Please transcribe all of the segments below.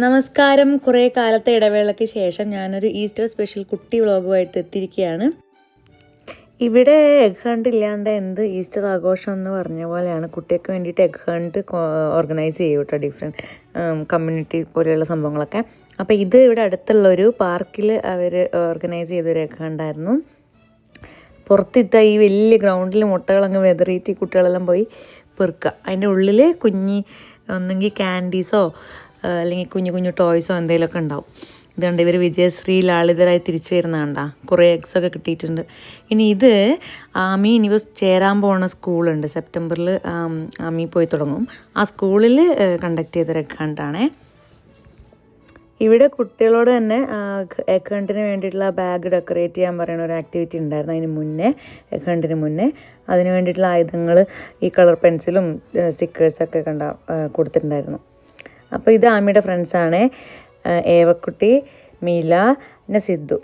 നമസ്കാരം. കുറേ കാലത്തെ ഇടവേളയ്ക്ക് ശേഷം ഞാനൊരു ഈസ്റ്റർ സ്പെഷ്യൽ കുട്ടി വ്ളോഗുമായിട്ട് എത്തിയിരിക്കുകയാണ്. ഇവിടെ എഗ് ഹണ്ട് ഇല്ലാണ്ട് എന്ത് ഈസ്റ്റർ ആഘോഷം എന്ന് പറഞ്ഞ പോലെയാണ്. കുട്ടികൾക്ക് വേണ്ടിയിട്ട് എഗ് ഹണ്ട് ഓർഗനൈസ് ചെയ്യും കേട്ടോ, ഡിഫറെൻറ്റ് കമ്മ്യൂണിറ്റി പോലെയുള്ള സംഭവങ്ങളൊക്കെ. അപ്പോൾ ഇത് ഇവിടെ അടുത്തുള്ളൊരു പാർക്കിൽ അവർ ഓർഗനൈസ് ചെയ്തൊരു എഗ് ഹണ്ടായിരുന്നു. പുറത്തിത്ത ഈ വലിയ ഗ്രൗണ്ടിൽ മുട്ടകളങ്ങ് വെതറിയിട്ട് ഈ കുട്ടികളെല്ലാം പോയി പെറുക്കുക. അതിൻ്റെ ഉള്ളിൽ ഒന്നെങ്കിൽ ക്യാൻഡീസോ അല്ലെങ്കിൽ കുഞ്ഞു കുഞ്ഞു ടോയ്സോ എന്തെങ്കിലുമൊക്കെ ഉണ്ടാവും. ഇതുകൊണ്ട് ഇവർ വിജയശ്രീ ലാളിതരായി തിരിച്ചു വരുന്ന കണ്ടാ കുറേ എഗ്സൊക്കെ കിട്ടിയിട്ടുണ്ട്. ഇനി ഇത് ആമി ഇനി ചേരാൻ പോകുന്ന സ്കൂളുണ്ട്, സെപ്റ്റംബറിൽ ആമി പോയി തുടങ്ങും. ആ സ്കൂളിൽ കണ്ടക്ട് ചെയ്ത എഗ് ഹണ്ടാണേ. ഇവിടെ കുട്ടികളോട് തന്നെ എഗ് ഹണ്ടിന് വേണ്ടിയിട്ടുള്ള ബാഗ് ഡെക്കറേറ്റ് ചെയ്യാൻ പറയുന്ന ഒരു ആക്ടിവിറ്റി ഉണ്ടായിരുന്നു. എഗ് ഹണ്ടിന് മുന്നേ അതിന് വേണ്ടിയിട്ടുള്ള ആയുധങ്ങൾ ഈ കളർ പെൻസിലും സ്റ്റിക്കേഴ്സൊക്കെ കൊടുത്തിട്ടുണ്ടായിരുന്നു. അപ്പോൾ ഇത് ആമിയുടെ ഫ്രണ്ട്സാണ്, ഏവക്കുട്ടി, മീല, പിന്നെ സിദ്ധു.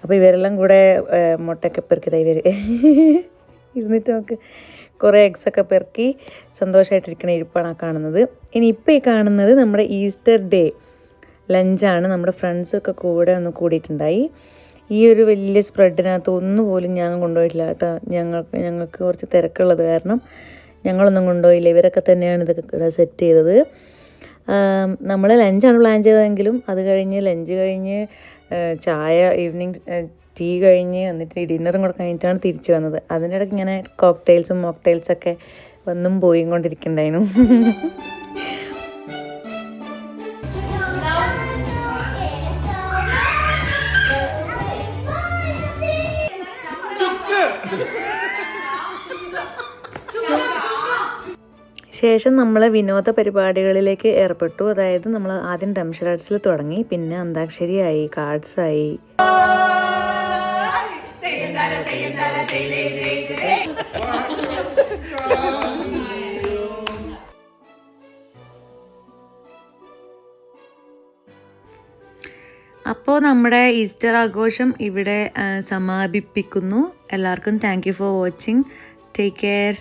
അപ്പോൾ ഇവരെല്ലാം കൂടെ മുട്ടയൊക്കെ പെറുക്കിയതായി ഇരുന്നിട്ട് നമുക്ക് കുറേ എഗ്സൊക്കെ പെറുക്കി സന്തോഷമായിട്ടിരിക്കണ ഇരിപ്പാണ് കാണുന്നത്. ഇനി ഇപ്പോൾ ഈ കാണുന്നത് നമ്മുടെ ഈസ്റ്റർ ഡേ ലഞ്ചാണ്. നമ്മുടെ ഫ്രണ്ട്സൊക്കെ കൂടെ ഒന്ന് കൂടിയിട്ടുണ്ടായി. ഈ ഒരു വലിയ സ്പ്രെഡിനകത്ത് ഒന്നുപോലും ഞാൻ കൊണ്ടുപോയിട്ടില്ല കേട്ടോ. ഞങ്ങൾക്ക് കുറച്ച് തിരക്കുള്ളത് കാരണം ഞങ്ങളൊന്നും കൊണ്ടുപോയില്ല. ഇവരൊക്കെ തന്നെയാണ് ഇതൊക്കെ സെറ്റ് ചെയ്തത്. നമ്മൾ ലഞ്ചാണ് പ്ലാൻ ചെയ്തതെങ്കിലും അത് കഴിഞ്ഞ് ലഞ്ച് കഴിഞ്ഞ് ചായ ഈവനിങ് ടീ കഴിഞ്ഞ് എന്നിട്ട് ഡിന്നറും കൂടെ കഴിഞ്ഞിട്ടാണ് തിരിച്ചു വന്നത്. അതിനിടയ്ക്ക് ഇങ്ങനെ കോക്ടെയിൽസും മോക്ടെയിൽസൊക്കെ വന്നും പോയും കൊണ്ടിരിക്കണ്ടായിരുന്നു. ശേഷം നമ്മൾ വിനോദ പരിപാടികളിലേക്ക് ഏർപ്പെട്ടു. അതായത് നമ്മൾ ആദ്യം ഡംഷർ ആർട്സിൽ തുടങ്ങി, പിന്നെ അന്താക്ഷരിയായി, കാർഡ്സായി. അപ്പോൾ നമ്മുടെ ഈസ്റ്റർ ആഘോഷം ഇവിടെ സമാപിപ്പിക്കുന്നു. എല്ലാവർക്കും thank you for watching. Take care.